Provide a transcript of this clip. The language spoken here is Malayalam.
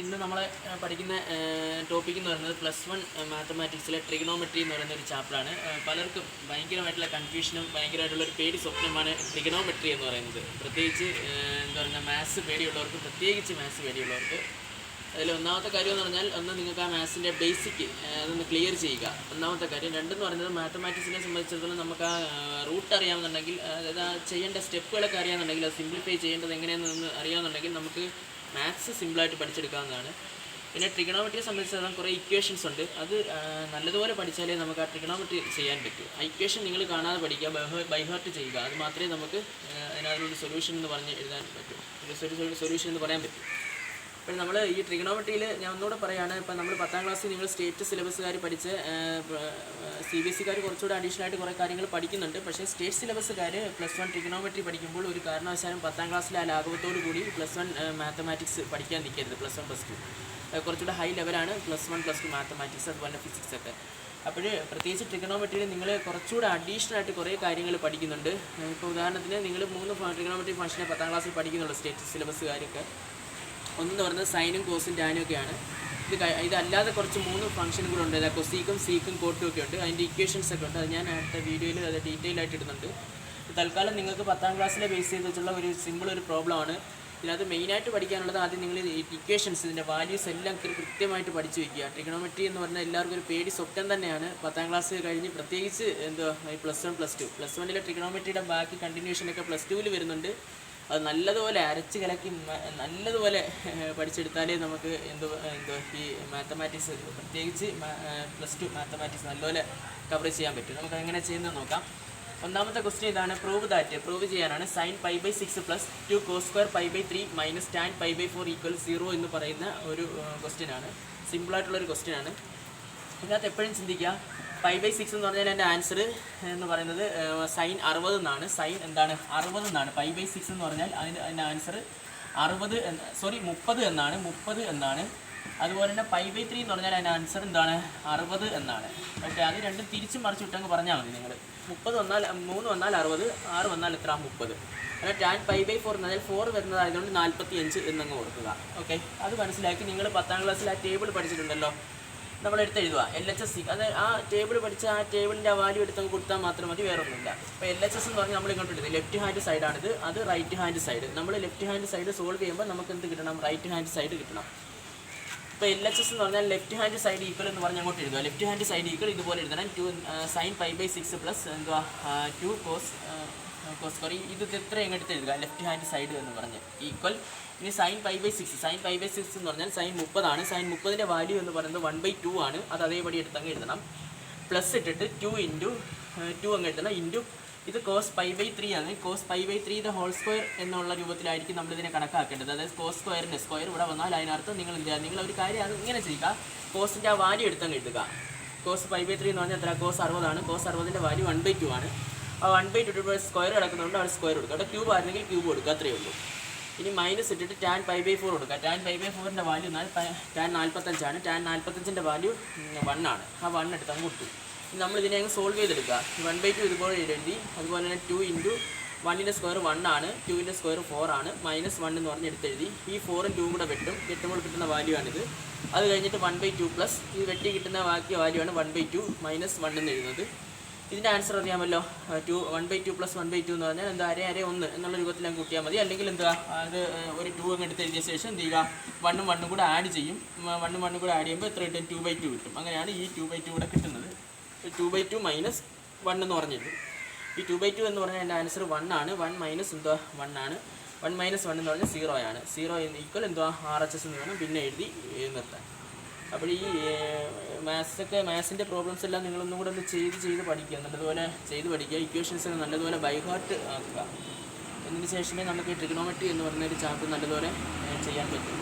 ഇന്ന് നമ്മൾ പഠിക്കുന്ന ടോപ്പിക് എന്ന് പറയുന്നത് +1 മാത്തമാറ്റിക്സിലെ ട്രിഗണോമെട്രി എന്ന് പറയുന്ന ഒരു ചാപ്റ്ററാണ്. പലർക്കും ഭയങ്കരമായിട്ടുള്ള കൺഫ്യൂഷനും ഭയങ്കരമായിട്ടുള്ളൊരു പേടി സ്വപ്നമാണ് ട്രിഗണോമെട്രി എന്ന് പറയുന്നത്. പ്രത്യേകിച്ച് എന്താ പറയുക, മാത്സ് പേടിയുള്ളവർക്ക്, പ്രത്യേകിച്ച് മാത്സ് പേടിയുള്ളവർക്ക്. അതിൽ ഒന്നാമത്തെ കാര്യം എന്ന് പറഞ്ഞാൽ, ഒന്ന് നിങ്ങൾക്ക് ആ മാത്സിൻ്റെ ബേസിക് അതൊന്ന് ക്ലിയർ ചെയ്യുക, ഒന്നാമത്തെ കാര്യം. രണ്ടെന്ന് പറയുന്നത്, മാത്തമാറ്റിക്സിനെ സംബന്ധിച്ചിടത്തോളം നമുക്ക് ആ റൂട്ട് അറിയാമെന്നുണ്ടെങ്കിൽ, അതായത് ആ ചെയ്യേണ്ട സ്റ്റെപ്പുകളൊക്കെ അറിയാമെന്നുണ്ടെങ്കിൽ, അത് സിംപ്ലിഫൈ ചെയ്യേണ്ടത് എങ്ങനെയാണെന്ന് അറിയാമെന്നുണ്ടെങ്കിൽ നമുക്ക് മാത്സ് സിമ്പിളായിട്ട് പഠിച്ചെടുക്കാവുന്നതാണ്. പിന്നെ ട്രിഗണോമെട്രിയെ സംബന്ധിച്ചിടത്തോളം കുറേ ഇക്വേഷൻസ് ഉണ്ട്. അത് നല്ലതുപോലെ പഠിച്ചാലേ നമുക്ക് ആ ട്രിഗണോമെട്രി ചെയ്യാൻ പറ്റൂ. ആ ഇക്വേഷൻ നിങ്ങൾ കാണാതെ പഠിക്കുക, ബൈ ഹാർട്ട് ചെയ്യുക. അത് മാത്രമേ നമുക്ക് അതിനകത്തൊരു സൊല്യൂഷൻ എന്ന് പറഞ്ഞ് എഴുതാൻ പറ്റൂ, ഒരു സൊല്യൂഷൻ എന്ന് പറയാൻ പറ്റും. അപ്പോൾ നമ്മൾ ഈ ട്രിഗണോമെട്രിയിൽ ഞാൻ ഒന്നുകൂടെ പറയുകയാണ്. ഇപ്പോൾ നമ്മൾ 10ാം ക്ലാസ്സിൽ നിങ്ങൾ സ്റ്റേറ്റ് സിലബസുകാർ പഠിച്ച് CBSE കുറച്ചുകൂടെ അഡീഷണൽ ആയിട്ട് കുറേ കാര്യങ്ങൾ പഠിക്കുന്നുണ്ട്. പക്ഷേ സ്റ്റേറ്റ് സിലബസുകാർ +1 ട്രിഗണോമെട്രി പഠിക്കുമ്പോൾ ഒരു കാരണവശാലും 10ാം ക്ലാസ്സിലെ ആ ലാഘവത്തോടു കൂടി +1 മാത്തമാറ്റിക്സ് പഠിക്കാൻ നിൽക്കരുത്. +1 +2 കുറച്ചുകൂടെ ഹൈ ലെവലാണ് +1 +2 മാത്തമാറ്റിക്സ്, അതുപോലെ ഫിസിക്സ് ഒക്കെ. അപ്പോൾ പ്രത്യേകിച്ച് ട്രിഗണോമെട്രിയിൽ നിങ്ങൾ കുറച്ചുകൂടെ അഡീഷണൽ ആയിട്ട് കുറേ കാര്യങ്ങൾ പഠിക്കുന്നുണ്ട്. ഇപ്പോൾ ഉദാഹരണത്തിന് നിങ്ങൾ 3 ട്രിഗണോമെട്രി ഫംഗ്ഷനെ 10ാം ക്ലാസ്സിൽ പഠിക്കുന്നുള്ളൂ സ്റ്റേറ്റ് സിലബസുകാരൊക്കെ. ഒന്നെന്ന് പറയുന്നത് സൈനും കോസും ടാനും ഒക്കെയാണ്. ഇതല്ലാതെ കുറച്ച് 3 ഫംഗ്ഷനും കൂടെ ഉണ്ട്. അതായത് കൊസീക്കും സീക്കും കോട്ടും ഒക്കെ ഉണ്ട്. അതിൻ്റെ ഇക്വേഷൻസ് ഒക്കെ ഉണ്ട്. അത് ഞാൻ അടുത്ത വീഡിയോയിൽ അത് ഡീറ്റെയിൽ ആയിട്ട് ഇടുന്നുണ്ട്. തൽക്കാലം നിങ്ങൾക്ക് 10ാം ക്ലാസ്സിലെ ബേസ് ചെയ്ത് വെച്ചുള്ള ഒരു സിമ്പിൾ ഒരു പ്രോബ്ലമാണ്. ഇതിനകത്ത് മെയിനായിട്ട് പഠിക്കാനുള്ളത്, ആദ്യം നിങ്ങൾ ഇക്വേഷൻസ്, ഇതിൻ്റെ വാല്യൂസ് എല്ലാം കൃത്യമായിട്ട് പഠിച്ചു വയ്ക്കുക. ട്രിഗണോമെട്രി എന്ന് പറഞ്ഞാൽ എല്ലാവർക്കും ഒരു പേടി സ്വപ്നം തന്നെയാണ്. 10ാം ക്ലാസ് കഴിഞ്ഞ് പ്രത്യേകിച്ച് +1 +2 +1 ട്രിഗണോമെട്രിയുടെ ബാക്കി കണ്ടിന്യൂഷനൊക്കെ +2 വരുന്നുണ്ട്. അത് നല്ലതുപോലെ അരച്ച് കലക്കി നല്ലതുപോലെ പഠിച്ചെടുത്താലേ നമുക്ക് ഈ മാത്തമാറ്റിക്സ്, പ്രത്യേകിച്ച് +2 മാത്തമാറ്റിക്സ് നല്ലപോലെ കവർ ചെയ്യാൻ പറ്റും. നമുക്ക് എങ്ങനെ ചെയ്യുന്നത് നോക്കാം. ഒന്നാമത്തെ ക്വസ്റ്റ്യൻ ഇതാണ്. പ്രൂവ് ചെയ്യാനാണ്. sin π/6 + 2 cos² π/3 - tan π/4 = 0 എന്ന് പറയുന്ന ഒരു ക്വസ്റ്റ്യനാണ്. സിമ്പിളായിട്ടുള്ളൊരു ക്വസ്റ്റ്യനാണ്. ഇതിനകത്ത് എപ്പോഴും ചിന്തിക്കുക, π/6 എന്ന് പറഞ്ഞാൽ എൻ്റെ ആൻസർ എന്ന് പറയുന്നത് sin 60 എന്നാണ്. സൈൻ എന്താണ്? 60 എന്നാണ്. π/6 എന്ന് പറഞ്ഞാൽ അതിൻ്റെ ആൻസർ 30 എന്നാണ്. അതുപോലെ തന്നെ π/3 എന്ന് പറഞ്ഞാൽ അതിൻ്റെ ആൻസർ എന്താണ്? 60 എന്നാണ്. പക്ഷേ അത് രണ്ടും തിരിച്ചും മറിച്ച് വിട്ടങ്ങ് പറഞ്ഞാൽ മതി. നിങ്ങൾ 3 വന്നാൽ 60, 6 വന്നാൽ എത്ര? 30. അല്ല, tan π/4 എന്ന് പറഞ്ഞാൽ 4 വരുന്നതായതുകൊണ്ട് 45 എന്നങ്ങ് കൊടുക്കുക. ഓക്കെ, അത് മനസ്സിലാക്കി നിങ്ങൾ 10ാം ക്ലാസ്സിൽ ആ ടേബിൾ പഠിച്ചിട്ടുണ്ടല്ലോ, നമ്മളെടുത്ത് എഴുതുക. LHS, അത് ആ ടേബിൾ പഠിച്ച ആ ടേബിളിൻ്റെ ആ വാല്യൂ എടുത്തങ്ങ് കൊടുത്താൽ മാത്രം മതി, വേറെ ഒന്നുമില്ല. അപ്പോൾ LHS എന്ന് പറഞ്ഞാൽ നമ്മൾ ഇങ്ങോട്ട് ഇടുന്നത് ലെഫ്റ്റ് ഹാൻഡ് സൈഡാണിത്, അത് റൈറ്റ് ഹാൻഡ് സൈഡ്. നമ്മൾ ലെഫ്റ്റ് ഹാൻഡ് സൈഡ് സോൾവ് ചെയ്യുമ്പോൾ നമുക്ക് എന്ത് കിട്ടണം? റൈറ്റ് ഹാൻഡ് സൈഡ് കിട്ടണം. ഇപ്പോൾ LHS എന്ന് പറഞ്ഞാൽ ലെഫ്റ്റ് ഹാൻഡ് സൈഡ് ഈക്വൽ എന്ന് പറഞ്ഞ് അങ്ങോട്ട് എഴുതുക. ലെഫ്റ്റ് ഹാൻഡ് സൈഡ് ഈക്വൽ ഇതുപോലെ എഴുതണം. 2 sin π/6 + 2 cos². ഇത് എത്ര എങ്ങോട്ട് എഴുതുക? ലെഫ്റ്റ് ഹാൻഡ് സൈഡ് എന്ന് പറഞ്ഞ് ഈക്വൽ. ഇനി sin π/6 എന്ന് പറഞ്ഞാൽ sin 30 ആണ്. sin 30ൻ്റെ വാല്യൂ എന്ന് പറയുന്നത് 1/2 ആണ്. അത് അതേപടി എടുത്തങ്ങ് എഴുതണം. പ്ലസ് ഇട്ടിട്ട് 2 × 2 അങ്ങ് എഴുതണം. ഇൻറ്റു ഇത് cos π/3 ആണ്. cos π/3 2 എന്നുള്ള രൂപത്തിലായിരിക്കും നമ്മളിതിനെ കണക്കാക്കേണ്ടത്. അതായത് cos² സ്ക്വയർ ഇവിടെ വന്നാൽ അതിനർത്ഥം നിങ്ങൾ ഒരു കാര്യം ഇങ്ങനെ ചെയ്യുക, കോസിൻ്റെ ആ വാല്യൂ എടുത്തങ്ങ് എഴുതുക. cos π/3 എന്ന് പറഞ്ഞാൽ എത്ര? cos 60 ആണ്. cos 60ൻ്റെ വാല്യൂ 1/2 ആണ്. ആ 1/2 സ്ക്വയർ കിടക്കുന്നതുകൊണ്ട് അവിടെ സ്ക്വയർ കൊടുക്കുക. അവിടെ ക്യൂബ് ആയിരുന്നെങ്കിൽ ക്യൂബ് കൊടുക്കുക, അത്രയേ ഉള്ളൂ. ഇനി മൈനസ് ഇട്ടിട്ട് tan π/4 കൊടുക്കുക. tan π/4ൻ്റെ വാല്യൂ tan 45 ആണ്. tan 45ൻ്റെ വാല്യൂ 1 ആണ്. ആ 1 എടുത്ത് അങ്ങ് കൊടുത്തു. നമ്മളിതിനെ അങ്ങ് സോൾവ് ചെയ്തെടുക്കുക. 1/2 ഇതുപോലെ എഴുതി. അതുപോലെ തന്നെ 2 × 1ൻ്റെ സ്ക്വയർ 1 ആണ്. 2ൻ്റെ സ്ക്വയർ 4 ആണ്. -1 എന്ന് പറഞ്ഞ് എടുത്തെഴുതി. ഈ 4ഉം 2 കൂടെ വെട്ടുമ്പോൾ കിട്ടുന്ന വാല്യൂ ആണിത്. അത് കഴിഞ്ഞിട്ട് 1/2 പ്ലസ് ഈ വെട്ടി കിട്ടുന്ന ബാക്കി വാല്യൂ ആണ് 1/2 -1 എന്ന് എഴുതുന്നത്. ഇതിൻ്റെ ആൻസർ അറിയാമല്ലോ. 1/2 + 1/2 എന്ന് പറഞ്ഞാൽ എന്താ? അര 1 എന്നുള്ള രൂപത്തിൽ അങ്ങ് കൂട്ടിയാൽ മതി. അല്ലെങ്കിൽ എന്താ, അത് ഒരു 2 അങ്ങ് എടുത്ത് എഴുതിയ ശേഷം എന്ത് ചെയ്യുക? 1ഉം 1ഉം കൂടെ ആഡ് ചെയ്യും. 1ഉം 1ഉം കൂടെ ആഡ് ചെയ്യുമ്പോൾ എത്ര കിട്ടും? 2/2 കിട്ടും. അങ്ങനെയാണ് ഈ 2/2 കൂടെ കിട്ടുന്നത്. 2/2 - 1 എന്ന് പറഞ്ഞിട്ട് ഈ 2/2 എന്ന് പറഞ്ഞാൽ എൻ്റെ ആൻസർ 1 ആണ്. 1 മൈനസ് എന്താ? 1 ആണ്. 1 - 1 എന്ന് പറഞ്ഞാൽ 0 ആണ്. 0 ഈക്വൽ എന്തുവാ? RHS എന്ന് വേണം പിന്നെ എഴുതി നിർത്താൻ. അപ്പോൾ ഈ മാത്സിൻ്റെ പ്രോബ്ലംസ് എല്ലാം നിങ്ങളൊന്നും കൂടെ ഒന്ന് ചെയ്ത് പഠിക്കുക, നല്ലതുപോലെ ചെയ്ത് പഠിക്കുക. ഇക്വേഷൻസ് നല്ലതുപോലെ ബൈ ഹാർട്ട് ആക്കുക. അതിന് ശേഷമേ നമുക്ക് ഈ ട്രിഗണോമെട്രി എന്ന് പറയുന്ന ഒരു ചാപ്റ്റർ നല്ലതുപോലെ ചെയ്യാൻ പറ്റും.